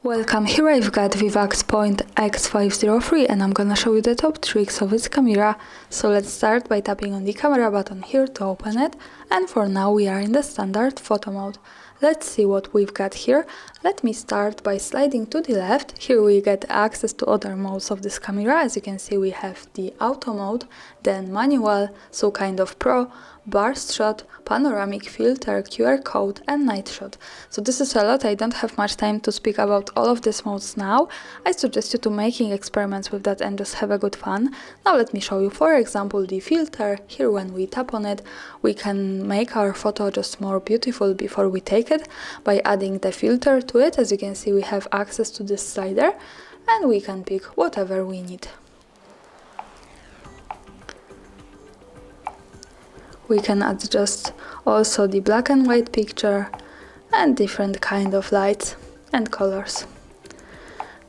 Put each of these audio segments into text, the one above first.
Welcome, here I've got VIVAX Point X503 and I'm gonna show you the top tricks of its camera. So let's start by tapping on the camera button here to open it, and for now we are in the standard photo mode. Let's see what we've got here. Let me start by sliding to the left. Here we get access to other modes of this camera. As you can see, we have the auto mode, then manual, so kind of pro, burst shot, panoramic, filter, QR code and night shot. So this is a lot. I don't have much time to speak about all of these modes now. I suggest you to making experiments with that and just have a good fun. Now let me show you, for example, the filter. Here when we tap on it, we can make our photo just more beautiful before we take it by adding the filter to it. As you can see, we have access to this slider and we can pick whatever we need. We can adjust also the black and white picture and different kind of lights and colors.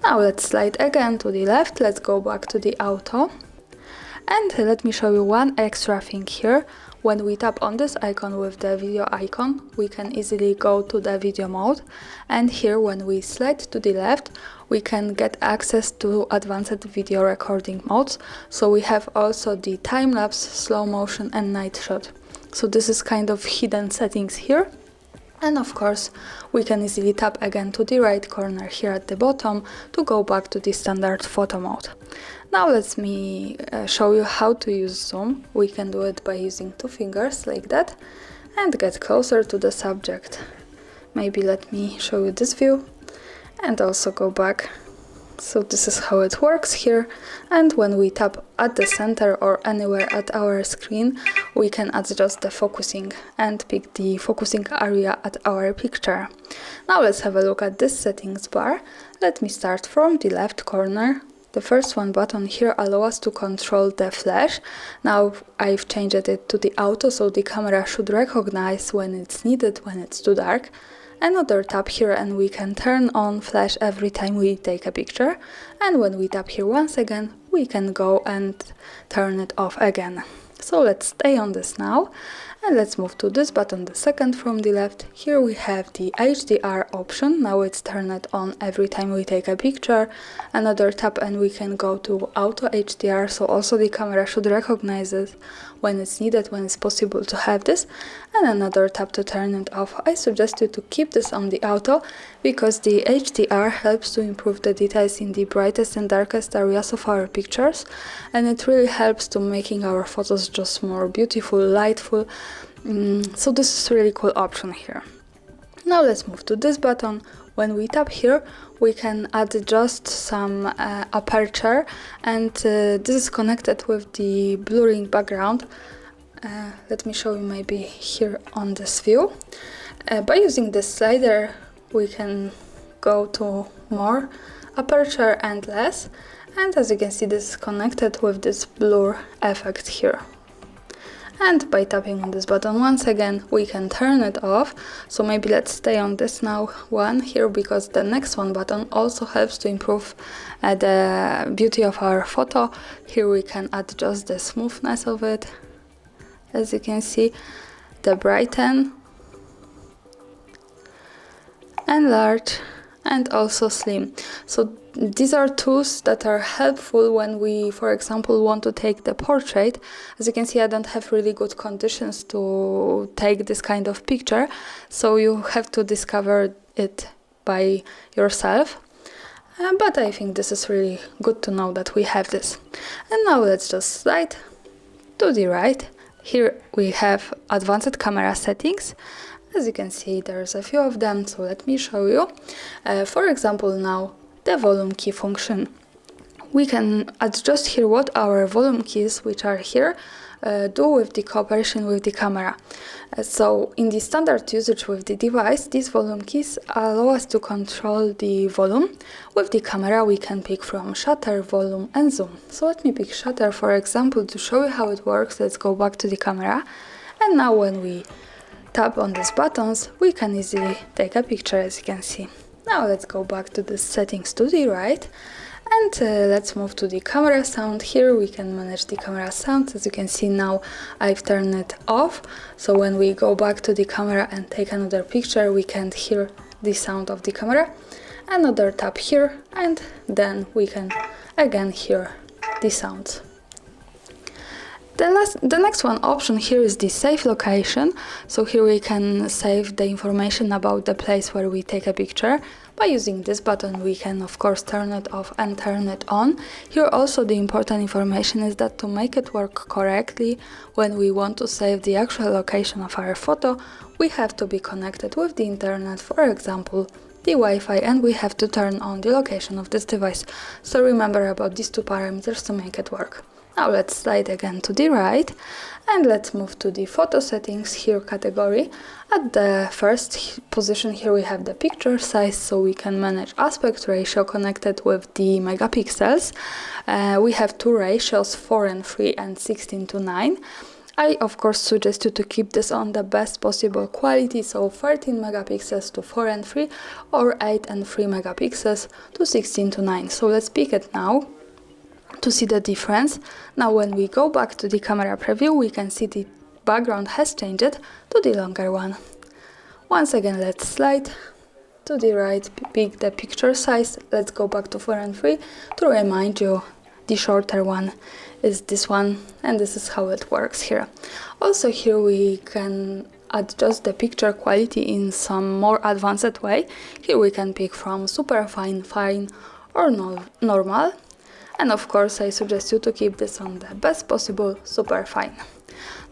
Now let's slide again to the left. Let's go back to the auto. And let me show you one extra thing here. When we tap on this icon with the video icon, we can easily go to the video mode. And here when we slide to the left, we can get access to advanced video recording modes. So we have also the time-lapse, slow motion and night shot. So this is kind of hidden settings here. And of course, we can easily tap again to the right corner here at the bottom to go back to the standard photo mode. Now let me show you how to use zoom. We can do it by using two fingers like that and get closer to the subject. Maybe let me show you this view and also go back. So this is how it works here, and when we tap at the center or anywhere at our screen, we can adjust the focusing and pick the focusing area at our picture. Now let's have a look at this settings bar. Let me start from the left corner. The first one button here allows us to control the flash. Now I've changed it to the auto, so the camera should recognize when it's needed, when it's too dark. Another tap here and we can turn on flash every time we take a picture, and when we tap here once again we can go and turn it off again. So let's stay on this now and let's move to this button, the second from the left. Here we have the HDR option. Now it's turned on every time we take a picture. Another tap and we can go to auto HDR, so also the camera should recognize it when it's needed, when it's possible to have this, and another tap to turn it off. I suggest you to keep this on the auto because the HDR helps to improve the details in the brightest and darkest areas of our pictures, and it really helps to making our photos just more beautiful, lightful. So this is a really cool option here. Now let's move to this button. When we tap here, we can adjust some aperture, and this is connected with the blurring background. Let me show you maybe here on this view. By using this slider, we can go to more aperture and less, and as you can see, this is connected with this blur effect here. And by tapping on this button once again, we can turn it off. So maybe let's stay on this now one here, because the next one button also helps to improve the beauty of our photo. Here we can adjust the smoothness of it. As you can see, the brighten, enlarge, and also slim. So these are tools that are helpful when we, for example, want to take the portrait. As you can see, I don't have really good conditions to take this kind of picture, so you have to discover it by yourself. But I think this is really good to know that we have this. And now let's just slide to the right. Here we have advanced camera settings. As you can see, there's a few of them, so let me show you. For example, now the volume key function. We can adjust here what our volume keys, which are here, do with the cooperation with the camera. So in the standard usage with the device, these volume keys allow us to control the volume. With the camera, we can pick from shutter, volume and zoom. So let me pick shutter, for example, to show you how it works. Let's go back to the camera, and now when we tap on these buttons, we can easily take a picture, as you can see. Now let's go back to the settings to the right, And let's move to the camera sound. Here we can manage the camera sound. As you can see now, I've turned it off. So when we go back to the camera and take another picture, we can't hear the sound of the camera. Another tap here, and then we can again hear the sounds. The next one option here is the save location. So here we can save the information about the place where we take a picture. By using this button we can of course turn it off and turn it on. Here also the important information is that to make it work correctly, when we want to save the actual location of our photo, we have to be connected with the internet, for example the Wi-Fi, and we have to turn on the location of this device. So remember about these two parameters to make it work. Now let's slide again to the right and let's move to the photo settings here category. At the first position here we have the picture size, so we can manage aspect ratio connected with the megapixels. We have two ratios, 4:3 and 16:9. I of course suggest you to keep this on the best possible quality, so 13 megapixels to 4:3 or 8 and 3 megapixels to 16:9. So let's pick it now to see the difference. Now when we go back to the camera preview, we can see the background has changed to the longer one. Once again, let's slide to the right, pick the picture size. Let's go back to 4:3 to remind you the shorter one is this one, and this is how it works here. Also here we can adjust the picture quality in some more advanced way. Here we can pick from super fine, fine or normal. And of course I suggest you to keep this on the best possible super fine.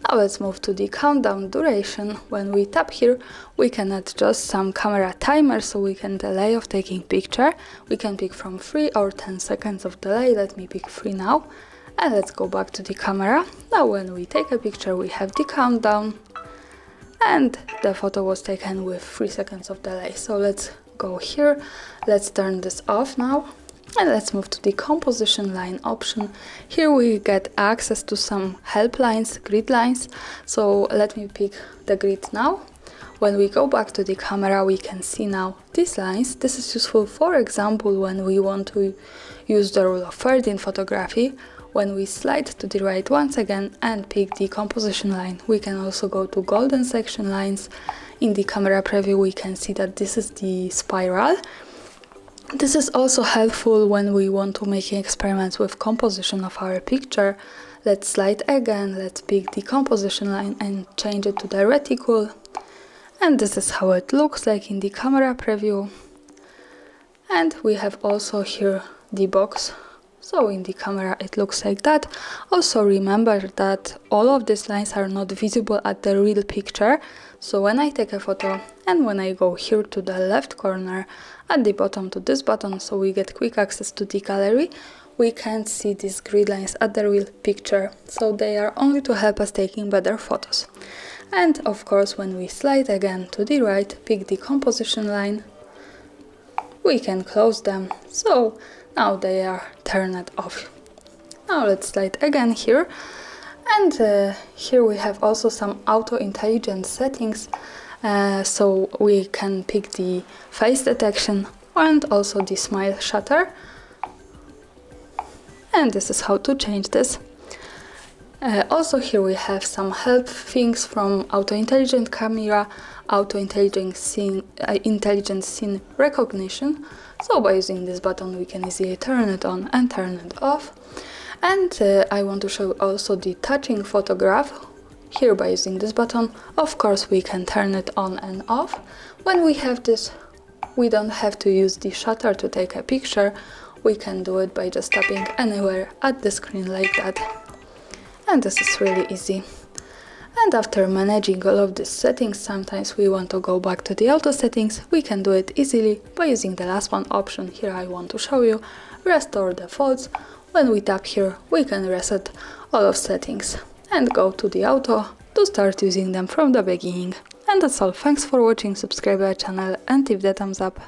Now let's move to the countdown duration. When we tap here, we can adjust some camera timer, so we can delay of taking picture. We can pick from 3 or 10 seconds of delay. Let me pick 3 now. And let's go back to the camera. Now when we take a picture, we have the countdown. And the photo was taken with 3 seconds of delay. So let's go here. Let's turn this off now. And let's move to the composition line option. Here we get access to some help lines, grid lines. So let me pick the grid now. When we go back to the camera, we can see now these lines. This is useful, for example, when we want to use the rule of thirds in photography. When we slide to the right once again and pick the composition line, we can also go to golden section lines. In the camera preview, we can see that this is the spiral. This is also helpful when we want to make experiments with composition of our picture. Let's slide again, let's pick the composition line and change it to the reticule. And this is how it looks like in the camera preview. And we have also here the box. So in the camera it looks like that. Also remember that all of these lines are not visible at the real picture. So when I take a photo and when I go here to the left corner at the bottom to this button, so we get quick access to the gallery, we can't see these grid lines at the real picture. So they are only to help us taking better photos. And of course when we slide again to the right, pick the composition line, we can close them. So now they are turned off. Now let's slide again here. And here we have also some auto intelligence settings. So we can pick the face detection and also the smile shutter. And this is how to change this. Also here we have some help things from auto intelligent camera, auto intelligent scene recognition. So by using this button we can easily turn it on and turn it off. And I want to show also the touching photograph. Here by using this button, of course we can turn it on and off. When we have this, we don't have to use the shutter to take a picture. We can do it by just tapping anywhere at the screen like that. And this is really easy. And after managing all of these settings, sometimes we want to go back to the auto settings. We can do it easily by using the last one option. Here I want to show you restore defaults. When we tap here, we can reset all of settings and go to the auto to start using them from the beginning. And that's all. Thanks for watching, subscribe our channel and leave the thumbs up.